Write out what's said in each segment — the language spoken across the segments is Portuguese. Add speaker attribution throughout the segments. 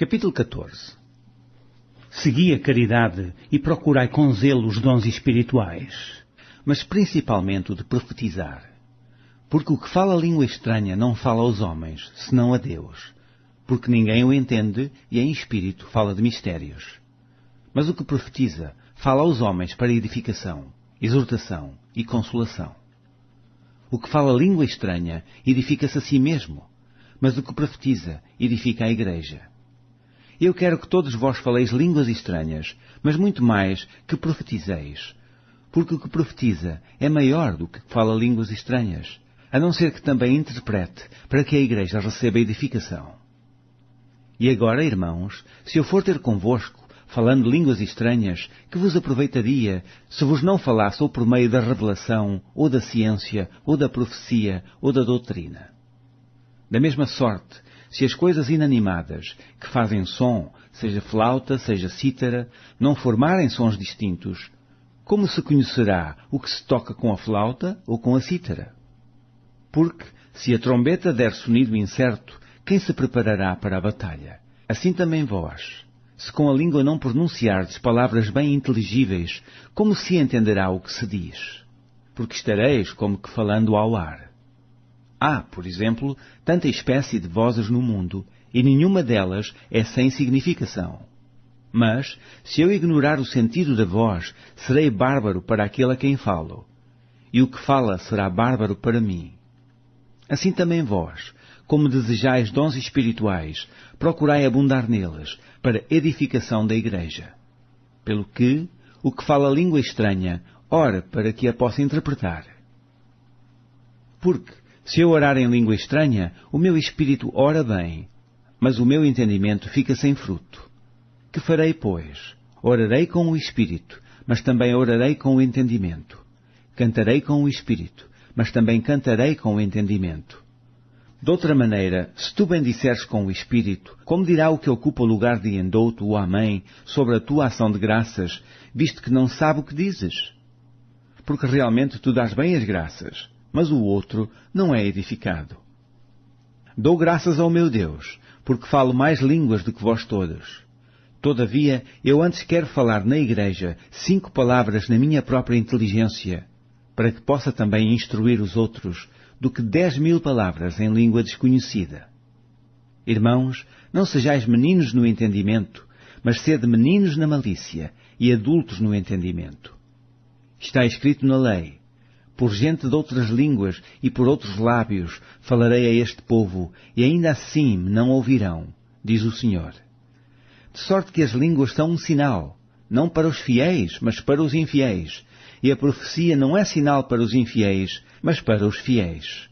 Speaker 1: Capítulo 14. Segui a caridade e procurai com zelo os dons espirituais, mas principalmente o de profetizar. Porque o que fala língua estranha não fala aos homens, senão a Deus, porque ninguém o entende e em espírito fala de mistérios. Mas o que profetiza fala aos homens para edificação, exortação e consolação. O que fala língua estranha edifica-se a si mesmo, mas o que profetiza edifica a igreja. Eu quero que todos vós faleis línguas estranhas, mas muito mais que profetizeis, porque o que profetiza é maior do que fala línguas estranhas, a não ser que também interprete para que a igreja receba edificação. E agora, irmãos, se eu for ter convosco, falando línguas estranhas, que vos aproveitaria se vos não falasse ou por meio da revelação, ou da ciência, ou da profecia, ou da doutrina? Da mesma sorte, se as coisas inanimadas, que fazem som, seja flauta, seja cítara, não formarem sons distintos, como se conhecerá o que se toca com a flauta ou com a cítara? Porque, se a trombeta der sonido incerto, quem se preparará para a batalha? Assim também vós, se com a língua não pronunciardes palavras bem inteligíveis, como se entenderá o que se diz? Porque estareis como que falando ao ar. Há, por exemplo, tanta espécie de vozes no mundo, e nenhuma delas é sem significação. Mas, se eu ignorar o sentido da voz, serei bárbaro para aquele a quem falo, e o que fala será bárbaro para mim. Assim também vós, como desejais dons espirituais, procurai abundar neles, para edificação da igreja. Pelo que, o que fala língua estranha, ora para que a possa interpretar. Porque, se eu orar em língua estranha, o meu espírito ora bem, mas o meu entendimento fica sem fruto. Que farei, pois? Orarei com o espírito, mas também orarei com o entendimento. Cantarei com o espírito, mas também cantarei com o entendimento. De outra maneira, se tu bendisseres com o espírito, como dirá o que ocupa o lugar de endouto ou amém sobre a tua ação de graças, visto que não sabe o que dizes? Porque realmente tu dás bem as graças, mas o outro não é edificado. Dou graças ao meu Deus, porque falo mais línguas do que vós todos. Todavia, eu antes quero falar na igreja 5 palavras na minha própria inteligência, para que possa também instruir os outros, do que 10.000 palavras em língua desconhecida. Irmãos, não sejais meninos no entendimento, mas sede meninos na malícia e adultos no entendimento. Está escrito na lei: por gente de outras línguas e por outros lábios falarei a este povo, e ainda assim me não ouvirão, diz o Senhor. De sorte que as línguas são um sinal, não para os fiéis, mas para os infiéis, e a profecia não é sinal para os infiéis, mas para os fiéis.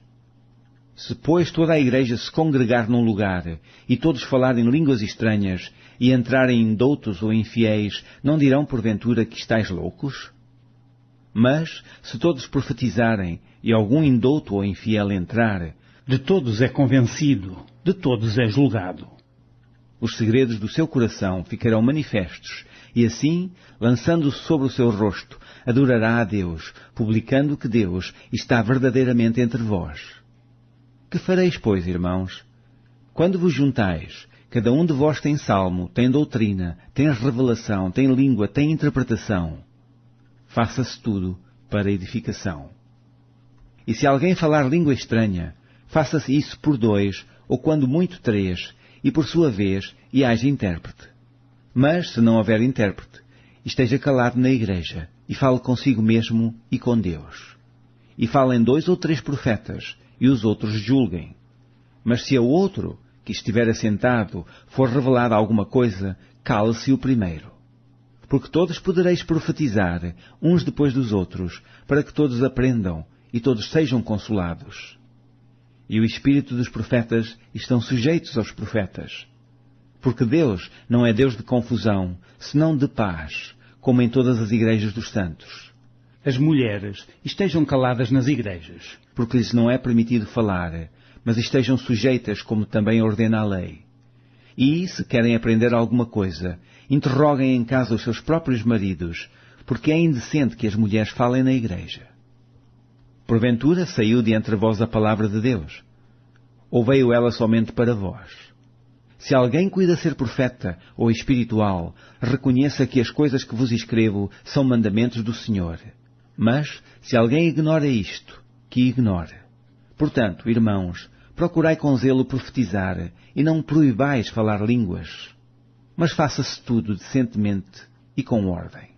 Speaker 1: Se, pois, toda a igreja se congregar num lugar, e todos falarem línguas estranhas, e entrarem indoutos ou infiéis, não dirão porventura que estáis loucos? Mas, se todos profetizarem, e algum indouto ou infiel entrar,
Speaker 2: de todos é convencido, de todos é julgado.
Speaker 1: Os segredos do seu coração ficarão manifestos, e assim, lançando-se sobre o seu rosto, adorará a Deus, publicando que Deus está verdadeiramente entre vós. Que fareis, pois, irmãos? Quando vos juntais, cada um de vós tem salmo, tem doutrina, tem revelação, tem língua, tem interpretação. Faça-se tudo para edificação. E se alguém falar língua estranha, faça-se isso por 2, ou quando muito 3, e por sua vez, e haja intérprete. Mas, se não houver intérprete, esteja calado na igreja, e fale consigo mesmo e com Deus. E falem 2 ou 3 profetas, e os outros julguem. Mas se ao outro, que estiver assentado, for revelada alguma coisa, cale-se o primeiro. Porque todos podereis profetizar, uns depois dos outros, para que todos aprendam e todos sejam consolados. E o espírito dos profetas estão sujeitos aos profetas. Porque Deus não é Deus de confusão, senão de paz, como em todas as igrejas dos santos.
Speaker 2: As mulheres estejam caladas nas igrejas,
Speaker 1: porque lhes não é permitido falar, mas estejam sujeitas como também ordena a lei. E, se querem aprender alguma coisa, interroguem em casa os seus próprios maridos, porque é indecente que as mulheres falem na igreja. Porventura saiu de entre vós a palavra de Deus? Ou veio ela somente para vós? Se alguém cuida ser profeta ou espiritual, reconheça que as coisas que vos escrevo são mandamentos do Senhor. Mas, se alguém ignora isto, que ignore. Portanto, irmãos, procurai com zelo profetizar, e não proibais falar línguas. Mas faça-se tudo decentemente e com ordem.